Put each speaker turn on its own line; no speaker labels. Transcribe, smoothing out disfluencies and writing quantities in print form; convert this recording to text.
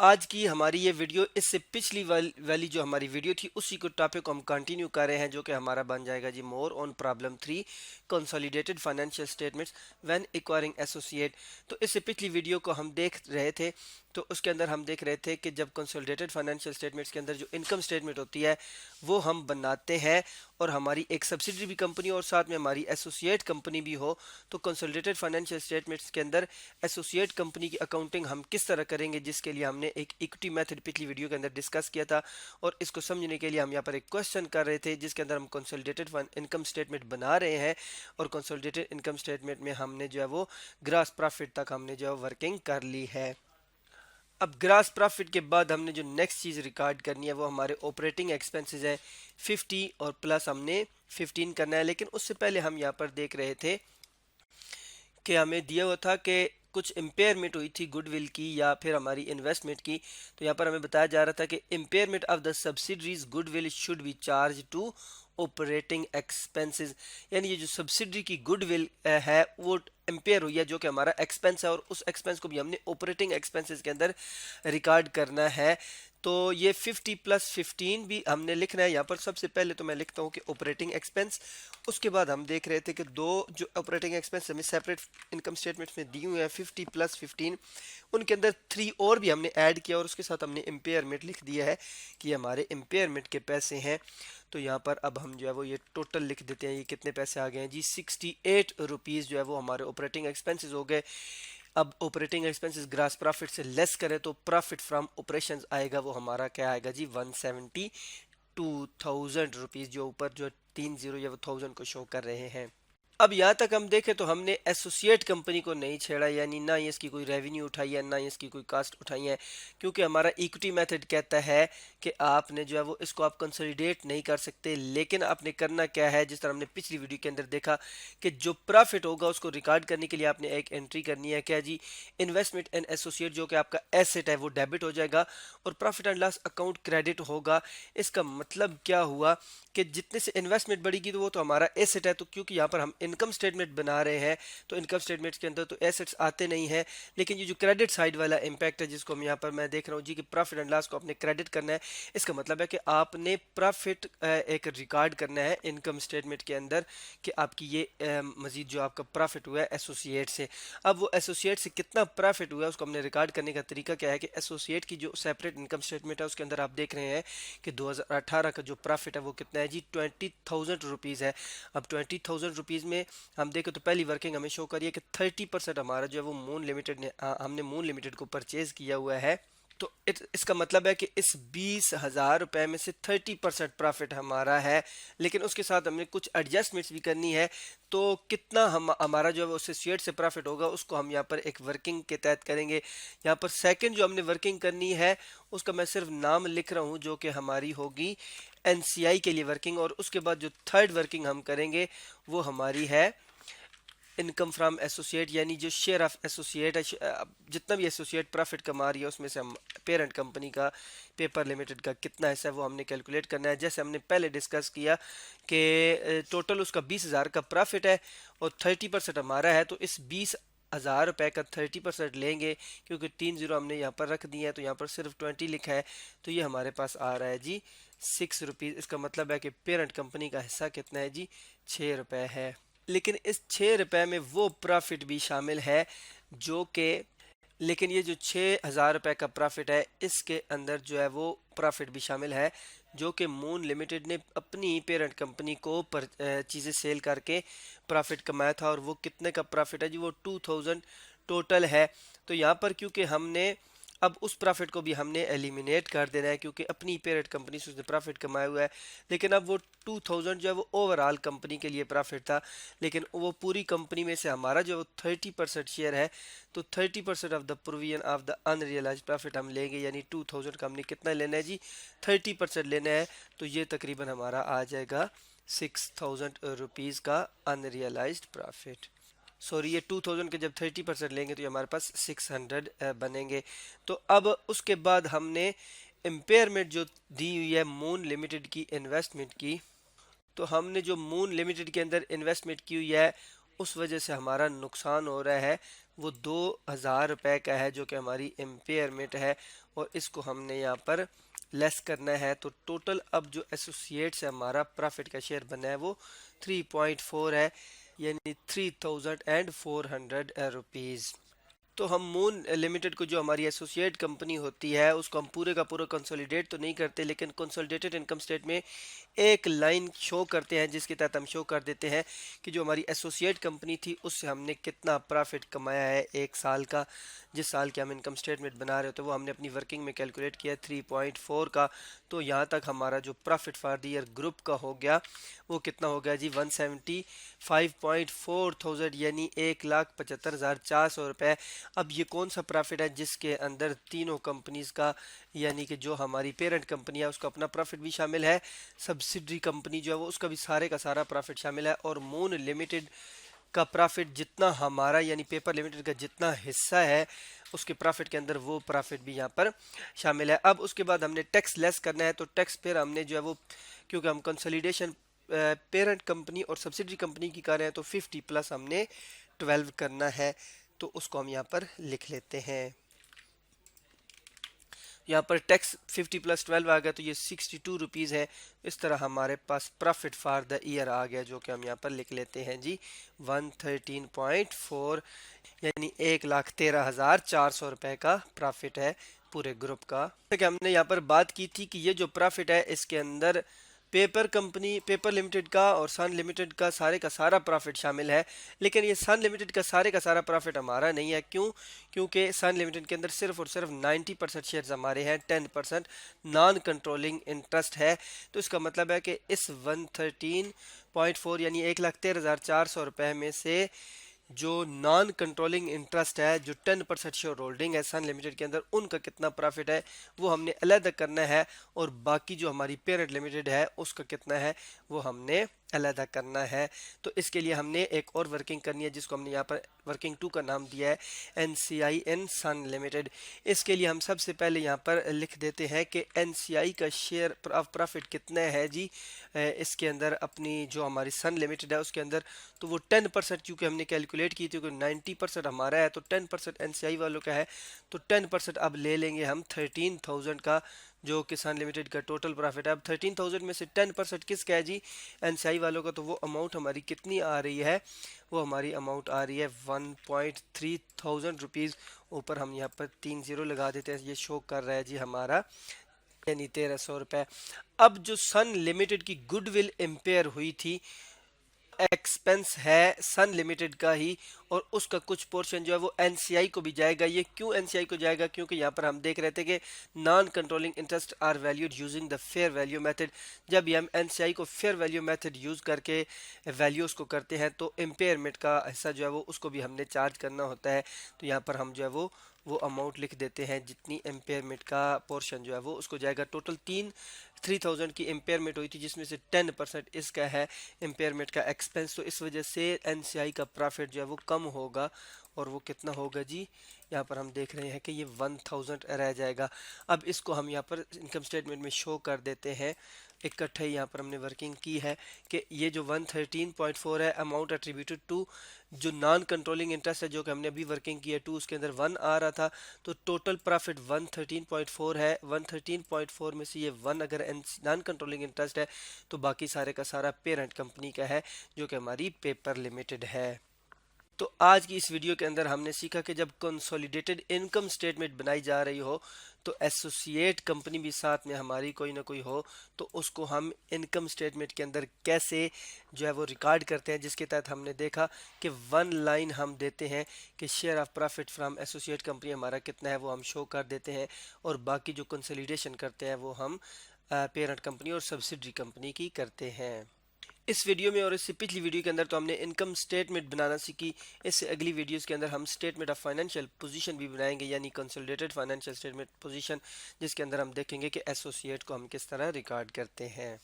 आज की हमारी ये वीडियो इससे पिछली वाली जो हमारी वीडियो थी उसी को टॉपिक को हम कंटिन्यू कर रहे हैं, जो कि हमारा बन जाएगा जी more on problem 3 consolidated financial statements when acquiring associate. तो इससे पिछली वीडियो को हम देख रहे थे, तो उसके अंदर हम देख रहे थे कि जब कंसोलिडेटेड फाइनेंशियल स्टेटमेंट्स के अंदर जो इनकम स्टेटमेंट होती है वो हम बनाते हैं और हमारी एक सब्सिडरी भी कंपनी और साथ में हमारी एसोसिएट कंपनी भी हो, तो कंसोलिडेटेड फाइनेंशियल स्टेटमेंट्स के अंदर एसोसिएट कंपनी की अकाउंटिंग हम किस तरह करेंगे, जिसके लिए हमने एक इक्विटी मेथड पिछली वीडियो के अंदर डिस्कस किया था। और इसको समझने के लिए हम यहाँ पर एक क्वेश्चन कर रहे थे जिसके अंदर हम कंसोलिडेटेड इनकम स्टेटमेंट बना रहे हैं और कंसोलिडेटेड इनकम स्टेटमेंट में हमने जो है वो ग्रॉस प्रॉफिट तक हमने जो है वर्किंग कर ली है। अब ग्रॉस प्रॉफिट के बाद हमने जो नेक्स्ट चीज़ रिकॉर्ड करनी है वो हमारे ऑपरेटिंग एक्सपेंसेस है 50 और प्लस हमने 15 करना है। लेकिन उससे पहले हम यहाँ पर देख रहे थे कि हमें दिया हुआ था कि कुछ इम्पेयरमेंट हुई थी गुडविल की या फिर हमारी इन्वेस्टमेंट की। तो यहाँ पर हमें बताया जा रहा था कि impairment of the subsidiaries goodwill should be charge to operating expenses, यानी ये जो सब्सिडरी की गुडविल है वो इम्पेयर हुई है, जो कि हमारा एक्सपेंस है और उस एक्सपेंस को भी हमने ऑपरेटिंग एक्सपेंसेस के अंदर रिकॉर्ड करना है। तो ये 50 प्लस 15 भी हमने लिखना है। यहाँ पर सबसे पहले तो मैं लिखता हूँ कि ऑपरेटिंग एक्सपेंस, उसके बाद हम देख रहे थे कि दो जो ऑपरेटिंग एक्सपेंस हमें सेपरेट इनकम स्टेटमेंट में दी हुई है 50 प्लस 15, उनके अंदर 3 और भी हमने ऐड किया और उसके साथ हमने इम्पेयरमेंट लिख दिया है कि हमारे इम्पेयरमेंट के पैसे हैं। तो यहाँ पर अब हम जो है वो ये टोटल लिख देते हैं, ये कितने पैसे आ गए हैं जी 68 रुपीज़ जो है वो हमारे ऑपरेटिंग एक्सपेंसेस हो गए। अब ऑपरेटिंग एक्सपेंसेस ग्रास प्रॉफिट से लेस करें तो प्रॉफिट फ्रॉम ऑपरेशंस आएगा, वो हमारा क्या आएगा जी 172,000 रुपीज़, जो ऊपर जो 30 या वो 1000 को शो कर रहे हैं। अब यहाँ तक हम देखें तो हमने एसोसिएट कंपनी को नहीं छेड़ा, यानी ना ही इसकी कोई रेवेन्यू उठाई है ना ही इसकी कोई कास्ट उठाई है, क्योंकि हमारा इक्विटी मेथड कहता है कि आपने जो है वो इसको आप कंसोलिडेट नहीं कर सकते। लेकिन आपने करना क्या है, जिस तरह हमने पिछली वीडियो के अंदर देखा कि जो प्रॉफिट होगा उसको रिकॉर्ड करने के लिए आपने एक एंट्री करनी है, क्या जी इन्वेस्टमेंट एंड एसोसिएट, जो कि आपका एसेट है वो डेबिट हो जाएगा और profit and loss account credit होगा। इसका मतलब क्या हुआ कि जितने से इन्वेस्टमेंट बढ़ेगी तो वो तो हमारा एसेट है, तो क्योंकि यहाँ पर हम इनकम स्टेटमेंट बना रहे हैं तो इनकम स्टेटमेंट के अंदर तो एसेट्स आते नहीं हैं। लेकिन ये जो क्रेडिट साइड वाला इम्पैक्ट है जिसको हम यहाँ पर मैं देख रहा हूँ जी कि प्रॉफिट एंड लॉस को आपने क्रेडिट करना है, इसका मतलब है कि आपने प्रॉफिट एक रिकॉर्ड करना है इनकम स्टेटमेंट के अंदर कि आपकी ये मजीद जो आपका प्रॉफिट हुआ है एसोसिएट से। अब वो एसोसिएट से कितना प्रॉफिट हुआ है उसको हमने रिकॉर्ड करने का तरीका क्या है कि एसोसिएट की जो सेपरेट इनकम स्टेटमेंट है उसके अंदर आप देख रहे हैं कि 2018 का जो प्रॉफिट है वो कितना है जी 20,000 रुपीज़ है। अब 20,000 रुपीज़ में हम देखें तो पहली वर्किंग हमें शो करिए कि 30% हमारा जो है वो मून लिमिटेड ने हमने मून लिमिटेड को परचेज किया हुआ है। तो इसका मतलब है कि इस 20,000 रुपए में से 30% प्रॉफिट हमारा है। लेकिन उसके साथ हमने कुछ एडजस्टमेंट्स भी करनी है, तो कितना हम हमारा जो है वो एसोसिएट से प्रॉफिट होगा उसको हम यहाँ पर एक वर्किंग के तहत करेंगे। यहाँ पर सेकंड जो हमने वर्किंग करनी है उसका मैं सिर्फ नाम लिख रहा हूँ, जो कि हमारी होगी एनसीआई के लिए वर्किंग। और उसके बाद जो थर्ड वर्किंग हम करेंगे वो हमारी है इनकम फ्रॉम एसोसिएट, यानी जो शेयर ऑफ एसोसिएट है, जितना भी एसोसिएट प्रॉफिट कमा रही है उसमें से हम पेरेंट कंपनी का पेपर लिमिटेड का कितना हिस्सा है वो हमने कैलकुलेट करना है। जैसे हमने पहले डिस्कस किया कि टोटल उसका 20,000 का प्रॉफिट है और 30% हमारा है, तो इस 20,000 रुपए का 30% लेंगे, क्योंकि 30 हमने यहाँ पर रख दिया है तो यहाँ पर सिर्फ 20 लिखा है, तो ये हमारे पास आ रहा है जी 6 रुपीज़। इसका मतलब है कि पेरेंट कंपनी का हिस्सा कितना है जी 6 रुपए है। लेकिन इस 6 रुपए में वो प्रॉफिट भी शामिल है जो कि लेकिन ये जो 6,000 रुपए का प्रॉफिट है इसके अंदर जो है वो प्रॉफिट भी शामिल है जो कि मून लिमिटेड ने अपनी पेरेंट कंपनी को चीज़ें सेल करके प्रॉफिट कमाया था, और वो कितने का प्रॉफिट है जी वो 2,000 टोटल है। तो यहाँ पर क्योंकि हमने अब उस प्रॉफिट को भी हमने एलिमिनेट कर देना है, क्योंकि अपनी पेरेंट कंपनी से उसने प्रॉफिट कमाया हुआ है। लेकिन अब वो 2,000 जो है वो ओवरऑल कंपनी के लिए प्रॉफिट था, लेकिन वो पूरी कंपनी में से हमारा जो 30% शेयर है, तो 30% of the provision of the unrealize profit हम लेंगे, यानी 2,000 का हमने कितना लेना है जी 30% लेना है। तो ये तकरीबन हमारा आ जाएगा 6,000 रुपीज़ का अनरियलाइज्ड प्रॉफिट। सॉरी, ये 2,000 के जब 30% लेंगे तो ये हमारे पास 600 बनेंगे। तो अब उसके बाद हमने इम्पेयरमेंट जो दी हुई है मून लिमिटेड की इन्वेस्टमेंट की, तो हमने जो मून लिमिटेड के अंदर इन्वेस्टमेंट की हुई है उस वजह से हमारा नुकसान हो रहा है, वो 2,000 रुपये का है, जो कि हमारी इम्पेयरमेंट है, और इसको हमने यहाँ पर लेस करना है। तो टोटल अब जो एसोसिएट से हमारा प्रॉफिट का शेयर बना है वो 3.4 है, यानी 3,400 रुपीज़। तो हम मून लिमिटेड को, जो हमारी एसोसिएट कंपनी होती है, उसको हम पूरे का पूरा कंसोलिडेट तो नहीं करते, लेकिन कंसोलिडेटेड इनकम स्टेट में एक लाइन शो करते हैं, जिसके तहत हम शो कर देते हैं कि जो हमारी एसोसिएट कंपनी थी उससे हमने कितना प्रॉफिट कमाया है एक साल का। जिस साल के हम इनकम स्टेटमेंट बना रहे होते हैं वो हमने अपनी वर्किंग में कैलकुलेट किया 3.4 का। तो यहाँ तक हमारा जो profit for the year group का हो गया वो कितना हो गया जी, 175.4 थाउजेंड, यानी 1,75,400 रुपये। अब ये कौन सा प्रॉफिट है जिसके अंदर तीनों कंपनीज का, यानी कि जो हमारी पेरेंट कंपनी है उसका अपना प्रॉफिट भी शामिल है, सब्सिडरी कंपनी जो है वो उसका भी सारे का सारा प्रॉफिट शामिल है, और मून लिमिटेड का प्रॉफिट जितना हमारा, यानी पेपर लिमिटेड का जितना हिस्सा है उसके प्रॉफिट के अंदर, वो प्रॉफिट भी यहाँ पर शामिल है। अब उसके बाद हमने टैक्स लेस करना है, तो टैक्स फिर हमने जो है वो, क्योंकि हम कंसोलिडेशन पेरेंट कंपनी और सब्सिडरी कंपनी की कर रहे हैं, तो 50 प्लस हमने 12 करना है। तो उसको हम यहाँ पर लिख लेते हैं। यहाँ पर टैक्स 50 प्लस 12 आ गया, तो ये 62 रुपीज़ है। इस तरह हमारे पास प्रॉफिट फॉर द ईयर आ गया, जो कि हम यहाँ पर लिख लेते हैं जी 113.4, यानी 1,13,400 रुपये का प्रॉफिट है पूरे ग्रुप का। कि हमने यहाँ पर बात की थी कि ये जो प्रॉफिट है इसके अंदर पेपर लिमिटेड का और सन लिमिटेड का सारा प्रॉफिट शामिल है, लेकिन ये सन लिमिटेड का सारा प्रॉफिट हमारा नहीं है। क्यों? क्योंकि सन लिमिटेड के अंदर सिर्फ और सिर्फ 90% शेयर्स हमारे हैं, 10% नॉन कंट्रोलिंग इंटरेस्ट है। तो इसका मतलब है कि इस 113.4 यानी 1,13,400 रुपये में से जो नॉन कंट्रोलिंग इंटरेस्ट है, जो 10% शेयर होल्डिंग है सन लिमिटेड के अंदर, उनका कितना प्रॉफिट है वो हमने अलग करना है, और बाकी जो हमारी पेरेंट लिमिटेड है उसका कितना है वो हमने अलग करना है। तो इसके लिए हमने एक और वर्किंग करनी है, जिसको हमने यहाँ पर वर्किंग 2 का नाम दिया है NCI सन लिमिटेड। इसके लिए हम सबसे पहले यहाँ पर लिख देते हैं कि NCI का शेयर प्रॉफिट कितना है जी इसके अंदर, अपनी जो हमारी सन लिमिटेड है उसके अंदर। तो वो 10%, क्योंकि हमने कैलकुलेट की थी कि 90% हमारा है, तो 10% NCI वालों का है, तो 10% अब ले लेंगे हम 13,000 का, जो किसान लिमिटेड का टोटल प्रॉफिट है। अब 13,000 में से 10% किसका है जी, NCI वालों का। तो वो अमाउंट हमारी कितनी आ रही है, वो हमारी अमाउंट आ रही है 1.3 थाउजेंड रुपीज़। ऊपर हम यहाँ पर 3 0 लगा देते हैं, ये शो कर रहा है जी हमारा, यानी 1,300 रुपये। अब जो सन लिमिटेड की गुडविल इम्पेयर हुई थी, एक्सपेंस है सन लिमिटेड का ही, और उसका कुछ पोर्शन जो है वो NCI को भी जाएगा। ये क्यों NCI को जाएगा? क्योंकि यहाँ पर हम देख रहे थे कि non controlling interest are valued using the fair value method. जब हम NCI को फेयर वैल्यू मेथड यूज करके वैल्यूज को करते हैं, तो इम्पेयरमेंट का हिस्सा जो है वो उसको भी हमने चार्ज करना होता है। तो यहाँ पर हम जो है वो अमाउंट लिख देते हैं, जितनी इम्पेयरमेंट का पोर्शन जो है वो उसको जाएगा। टोटल 3,000 की इम्पेयरमेंट हुई थी, जिसमें से 10% इसका है इम्पेयरमेंट का एक्सपेंस। तो इस वजह से NCI का प्रॉफिट जो है वो कम होगा, और वो कितना होगा जी, यहाँ पर हम देख रहे हैं कि ये 1,000 रह जाएगा। अब इसको हम यहाँ पर इनकम स्टेटमेंट में शो कर देते हैं इकट्ठे। यहाँ पर हमने वर्किंग की है कि ये जो 113.4 है अमाउंट एट्रीब्यूटेड टू जो नॉन कंट्रोलिंग इंटरेस्ट है, जो कि हमने अभी वर्किंग की है 2, उसके अंदर 1 आ रहा था, तो टोटल प्रॉफिट 113.4 है। 113.4 में से ये 1 अगर नॉन कंट्रोलिंग इंटरेस्ट है, तो बाकी सारे का सारा पेरेंट कंपनी का है, जो कि हमारी पेपर लिमिटेड है। तो आज की इस वीडियो के अंदर हमने सीखा कि जब कंसोलिडेटेड इनकम स्टेटमेंट बनाई जा रही हो, तो एसोसिएट कंपनी भी साथ में हमारी कोई ना कोई हो, तो उसको हम इनकम स्टेटमेंट के अंदर कैसे जो है वो रिकॉर्ड करते हैं, जिसके तहत हमने देखा कि 1 लाइन हम देते हैं कि share of profit from associate company हमारा कितना है, वो हम शो कर देते हैं, और बाकी जो कंसोलिडेशन करते हैं वो हम पेरेंट कंपनी और सब्सिडरी कंपनी की करते हैं। इस वीडियो में और इससे पिछली वीडियो के अंदर तो हमने इनकम स्टेटमेंट बनाना सीखी। इससे अगली वीडियोस के अंदर हम स्टेटमेंट ऑफ फाइनेंशियल पोजीशन भी बनाएंगे, यानी कंसोलिडेटेड फाइनेंशियल स्टेटमेंट पोजीशन, जिसके अंदर हम देखेंगे कि एसोसिएट को हम किस तरह रिकॉर्ड करते हैं।